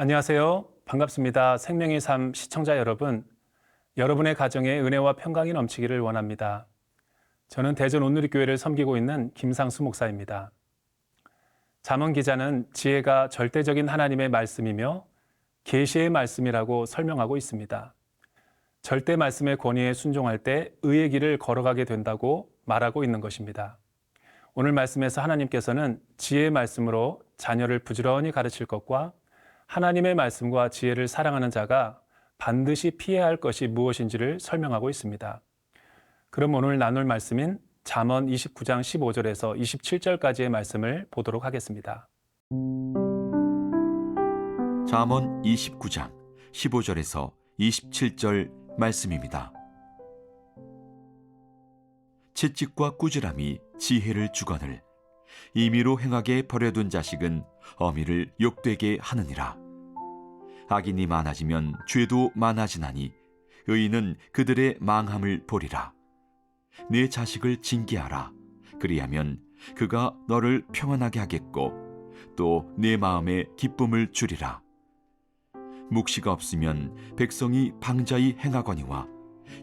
안녕하세요. 반갑습니다. 생명의 삶 시청자 여러분, 여러분의 가정에 은혜와 평강이 넘치기를 원합니다. 저는 대전 온누리교회를 섬기고 있는 김상수 목사입니다. 잠언 기자는 지혜가 절대적인 하나님의 말씀이며 계시의 말씀이라고 설명하고 있습니다. 절대 말씀의 권위에 순종할 때 의의 길을 걸어가게 된다고 말하고 있는 것입니다. 오늘 말씀에서 하나님께서는 지혜의 말씀으로 자녀를 부지런히 가르칠 것과 하나님의 말씀과 지혜를 사랑하는 자가 반드시 피해야 할 것이 무엇인지를 설명하고 있습니다. 그럼 오늘 나눌 말씀인 잠언 29장 15절에서 27절까지의 말씀을 보도록 하겠습니다. 잠언 29장 15절에서 27절 말씀입니다. 채찍과 꾸지람이 지혜를 주거늘 임의로 행하게 버려둔 자식은 어미를 욕되게 하느니라. 악인이 많아지면 죄도 많아지나니 의인은 그들의 망함을 보리라. 내 자식을 징계하라. 그리하면 그가 너를 평안하게 하겠고 또 내 마음에 기쁨을 주리라. 묵시가 없으면 백성이 방자히 행하거니와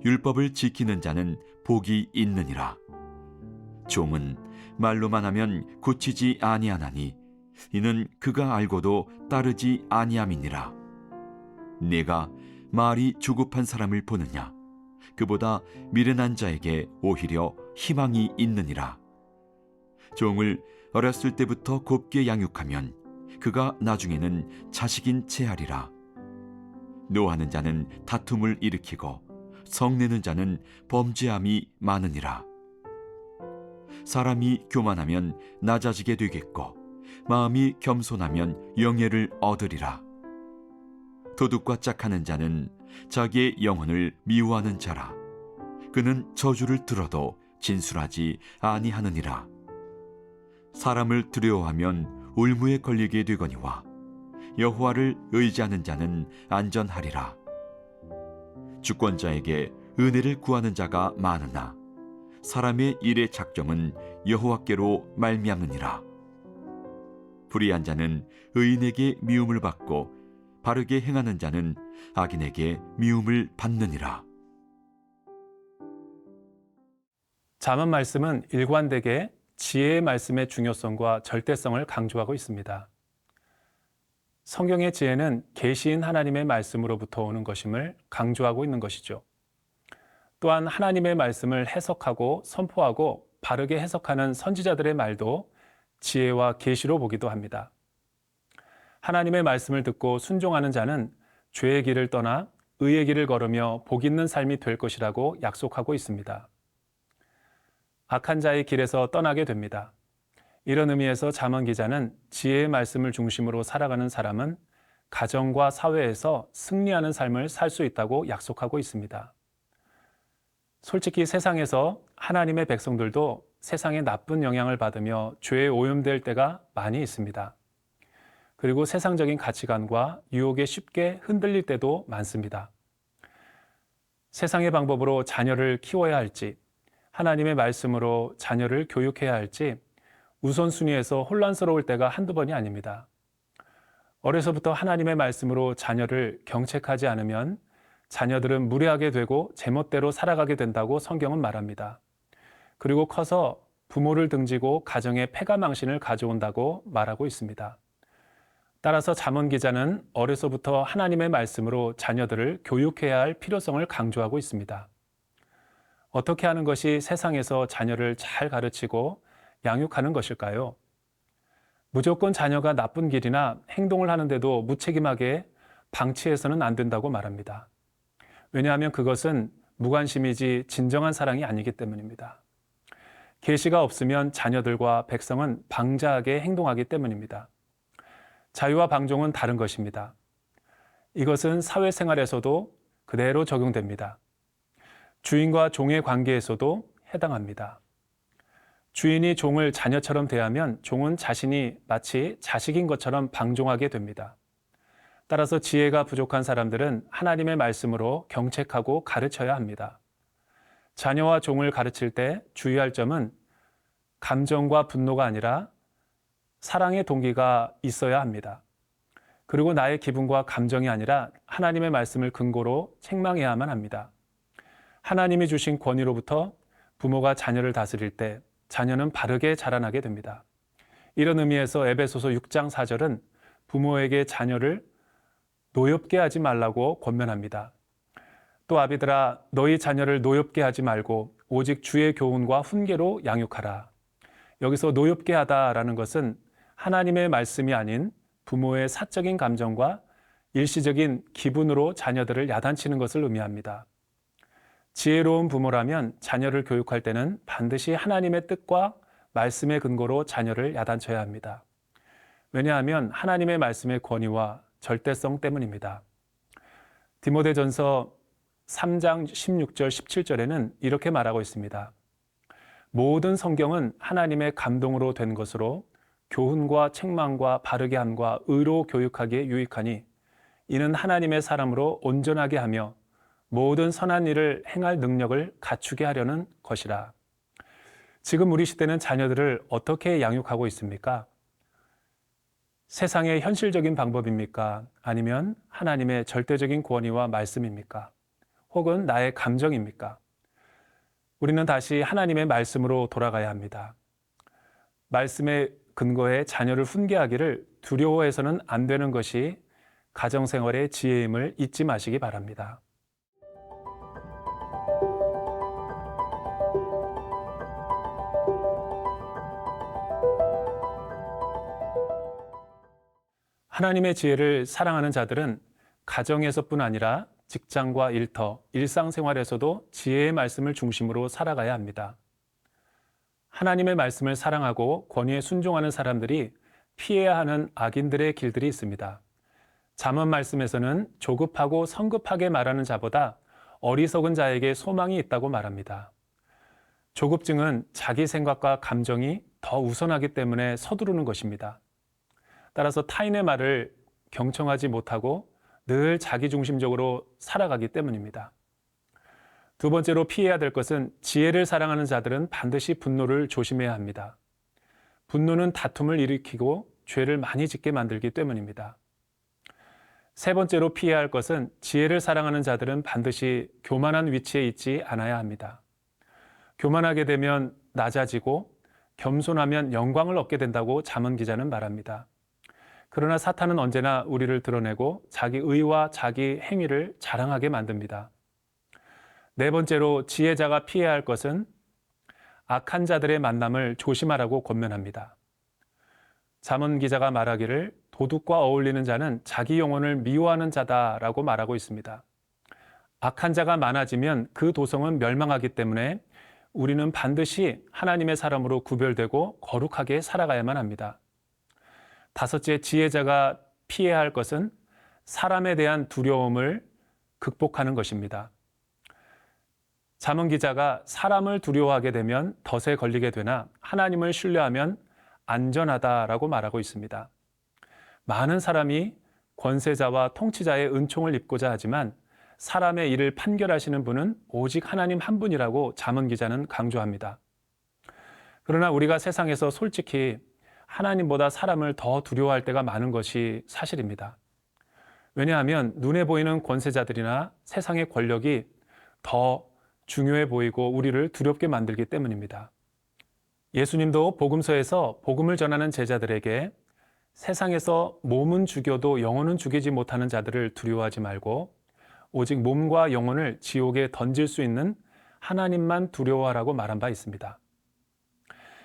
율법을 지키는 자는 복이 있느니라. 종은 말로만 하면 고치지 아니하나니 이는 그가 알고도 따르지 아니함이니라. 내가 말이 조급한 사람을 보느냐? 그보다 미련한 자에게 오히려 희망이 있느니라. 종을 어렸을 때부터 곱게 양육하면 그가 나중에는 자식인 채 하리라. 노하는 자는 다툼을 일으키고 성내는 자는 범죄함이 많으니라. 사람이 교만하면 낮아지게 되겠고 마음이 겸손하면 영예를 얻으리라. 도둑과 짝하는 자는 자기의 영혼을 미워하는 자라. 그는 저주를 들어도 진술하지 아니하느니라. 사람을 두려워하면 올무에 걸리게 되거니와 여호와를 의지하는 자는 안전하리라. 주권자에게 은혜를 구하는 자가 많으나 사람의 일의 작정은 여호와께로 말미암느니라. 불의한 자는 의인에게 미움을 받고 바르게 행하는 자는 악인에게 미움을 받느니라. 잠언 말씀은 일관되게 지혜의 말씀의 중요성과 절대성을 강조하고 있습니다. 성경의 지혜는 계시인 하나님의 말씀으로부터 오는 것임을 강조하고 있는 것이죠. 또한 하나님의 말씀을 해석하고 선포하고 바르게 해석하는 선지자들의 말도 지혜와 계시로 보기도 합니다. 하나님의 말씀을 듣고 순종하는 자는 죄의 길을 떠나 의의 길을 걸으며 복 있는 삶이 될 것이라고 약속하고 있습니다. 악한 자의 길에서 떠나게 됩니다. 이런 의미에서 잠언 기자는 지혜의 말씀을 중심으로 살아가는 사람은 가정과 사회에서 승리하는 삶을 살 수 있다고 약속하고 있습니다. 솔직히 세상에서 하나님의 백성들도 세상의 나쁜 영향을 받으며 죄에 오염될 때가 많이 있습니다. 그리고 세상적인 가치관과 유혹에 쉽게 흔들릴 때도 많습니다. 세상의 방법으로 자녀를 키워야 할지, 하나님의 말씀으로 자녀를 교육해야 할지 우선순위에서 혼란스러울 때가 한두 번이 아닙니다. 어려서부터 하나님의 말씀으로 자녀를 경책하지 않으면 자녀들은 무례하게 되고 제멋대로 살아가게 된다고 성경은 말합니다. 그리고 커서 부모를 등지고 가정에 패가망신을 가져온다고 말하고 있습니다. 따라서 잠언 기자는 어려서부터 하나님의 말씀으로 자녀들을 교육해야 할 필요성을 강조하고 있습니다. 어떻게 하는 것이 세상에서 자녀를 잘 가르치고 양육하는 것일까요? 무조건 자녀가 나쁜 길이나 행동을 하는데도 무책임하게 방치해서는 안 된다고 말합니다. 왜냐하면 그것은 무관심이지 진정한 사랑이 아니기 때문입니다. 계시가 없으면 자녀들과 백성은 방자하게 행동하기 때문입니다. 자유와 방종은 다른 것입니다. 이것은 사회생활에서도 그대로 적용됩니다. 주인과 종의 관계에서도 해당합니다. 주인이 종을 자녀처럼 대하면 종은 자신이 마치 자식인 것처럼 방종하게 됩니다. 따라서 지혜가 부족한 사람들은 하나님의 말씀으로 경책하고 가르쳐야 합니다. 자녀와 종을 가르칠 때 주의할 점은 감정과 분노가 아니라 사랑의 동기가 있어야 합니다. 그리고 나의 기분과 감정이 아니라 하나님의 말씀을 근거로 책망해야만 합니다. 하나님이 주신 권위로부터 부모가 자녀를 다스릴 때 자녀는 바르게 자라나게 됩니다. 이런 의미에서 에베소서 6장 4절은 부모에게 자녀를 노엽게 하지 말라고 권면합니다. 또 아비들아 너희 자녀를 노엽게 하지 말고 오직 주의 교훈과 훈계로 양육하라. 여기서 노엽게 하다라는 것은 하나님의 말씀이 아닌 부모의 사적인 감정과 일시적인 기분으로 자녀들을 야단치는 것을 의미합니다. 지혜로운 부모라면 자녀를 교육할 때는 반드시 하나님의 뜻과 말씀의 근거로 자녀를 야단쳐야 합니다. 왜냐하면 하나님의 말씀의 권위와 절대성 때문입니다. 디모데전서 3장 16절 17절에는 이렇게 말하고 있습니다. 모든 성경은 하나님의 감동으로 된 것으로 교훈과 책망과 바르게 함과 의로 교육하기에 유익하니 이는 하나님의 사람으로 온전하게 하며 모든 선한 일을 행할 능력을 갖추게 하려는 것이라. 지금 우리 시대는 자녀들을 어떻게 양육하고 있습니까? 세상의 현실적인 방법입니까? 아니면 하나님의 절대적인 권위와 말씀입니까? 혹은 나의 감정입니까? 우리는 다시 하나님의 말씀으로 돌아가야 합니다. 말씀의 근거에 자녀를 훈계하기를 두려워해서는 안 되는 것이 가정생활의 지혜임을 잊지 마시기 바랍니다. 하나님의 지혜를 사랑하는 자들은 가정에서뿐 아니라 직장과 일터, 일상생활에서도 지혜의 말씀을 중심으로 살아가야 합니다. 하나님의 말씀을 사랑하고 권위에 순종하는 사람들이 피해야 하는 악인들의 길들이 있습니다. 잠언 말씀에서는 조급하고 성급하게 말하는 자보다 어리석은 자에게 소망이 있다고 말합니다. 조급증은 자기 생각과 감정이 더 우선하기 때문에 서두르는 것입니다. 따라서 타인의 말을 경청하지 못하고 늘 자기중심적으로 살아가기 때문입니다. 두 번째로 피해야 될 것은 지혜를 사랑하는 자들은 반드시 분노를 조심해야 합니다. 분노는 다툼을 일으키고 죄를 많이 짓게 만들기 때문입니다. 세 번째로 피해야 할 것은 지혜를 사랑하는 자들은 반드시 교만한 위치에 있지 않아야 합니다. 교만하게 되면 낮아지고 겸손하면 영광을 얻게 된다고 잠언 기자는 말합니다. 그러나 사탄은 언제나 우리를 드러내고 자기 의와 자기 행위를 자랑하게 만듭니다. 네 번째로 지혜자가 피해야 할 것은 악한 자들의 만남을 조심하라고 권면합니다. 잠언 기자가 말하기를 도둑과 어울리는 자는 자기 영혼을 미워하는 자다라고 말하고 있습니다. 악한 자가 많아지면 그 도성은 멸망하기 때문에 우리는 반드시 하나님의 사람으로 구별되고 거룩하게 살아가야만 합니다. 다섯째, 지혜자가 피해야 할 것은 사람에 대한 두려움을 극복하는 것입니다. 잠언 기자가 사람을 두려워하게 되면 덫에 걸리게 되나 하나님을 신뢰하면 안전하다라고 말하고 있습니다. 많은 사람이 권세자와 통치자의 은총을 입고자 하지만 사람의 일을 판결하시는 분은 오직 하나님 한 분이라고 잠언 기자는 강조합니다. 그러나 우리가 세상에서 솔직히 하나님보다 사람을 더 두려워할 때가 많은 것이 사실입니다. 왜냐하면 눈에 보이는 권세자들이나 세상의 권력이 더 중요해 보이고 우리를 두렵게 만들기 때문입니다. 예수님도 복음서에서 복음을 전하는 제자들에게 세상에서 몸은 죽여도 영혼은 죽이지 못하는 자들을 두려워하지 말고 오직 몸과 영혼을 지옥에 던질 수 있는 하나님만 두려워하라고 말한 바 있습니다.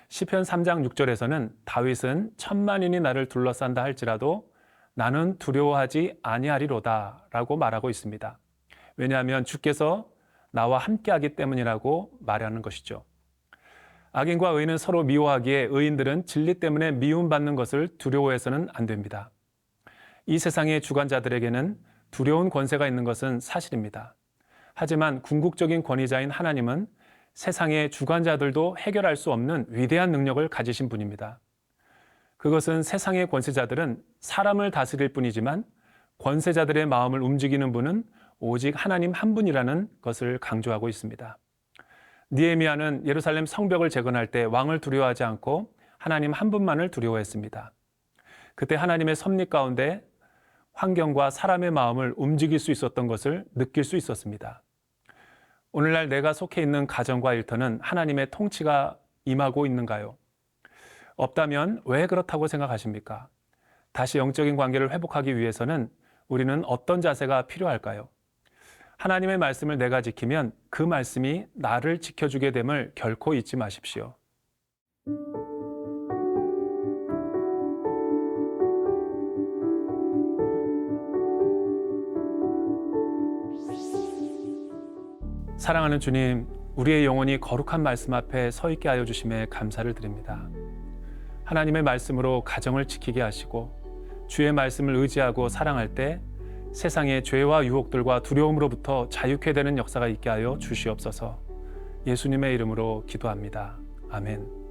시편 3장 6절에서는 다윗은 천만인이 나를 둘러싼다 할지라도 나는 두려워하지 아니하리로다 라고 말하고 있습니다. 왜냐하면 주께서 나와 함께하기 때문이라고 말하는 것이죠. 악인과 의인은 서로 미워하기에 의인들은 진리 때문에 미움받는 것을 두려워해서는 안 됩니다. 이 세상의 주관자들에게는 두려운 권세가 있는 것은 사실입니다. 하지만 궁극적인 권위자인 하나님은 세상의 주관자들도 해결할 수 없는 위대한 능력을 가지신 분입니다. 그것은 세상의 권세자들은 사람을 다스릴 뿐이지만 권세자들의 마음을 움직이는 분은 오직 하나님 한 분이라는 것을 강조하고 있습니다. 느헤미야는 예루살렘 성벽을 재건할 때 왕을 두려워하지 않고 하나님 한 분만을 두려워했습니다. 그때 하나님의 섭리 가운데 환경과 사람의 마음을 움직일 수 있었던 것을 느낄 수 있었습니다. 오늘날 내가 속해 있는 가정과 일터는 하나님의 통치가 임하고 있는가요? 없다면 왜 그렇다고 생각하십니까? 다시 영적인 관계를 회복하기 위해서는 우리는 어떤 자세가 필요할까요? 하나님의 말씀을 내가 지키면 그 말씀이 나를 지켜주게 됨을 결코 잊지 마십시오. 사랑하는 주님, 우리의 영혼이 거룩한 말씀 앞에 서 있게 하여 주심에 감사를 드립니다. 하나님의 말씀으로 가정을 지키게 하시고 주의 말씀을 의지하고 사랑할 때 세상의 죄와 유혹들과 두려움으로부터 자유케 되는 역사가 있게 하여 주시옵소서. 예수님의 이름으로 기도합니다. 아멘.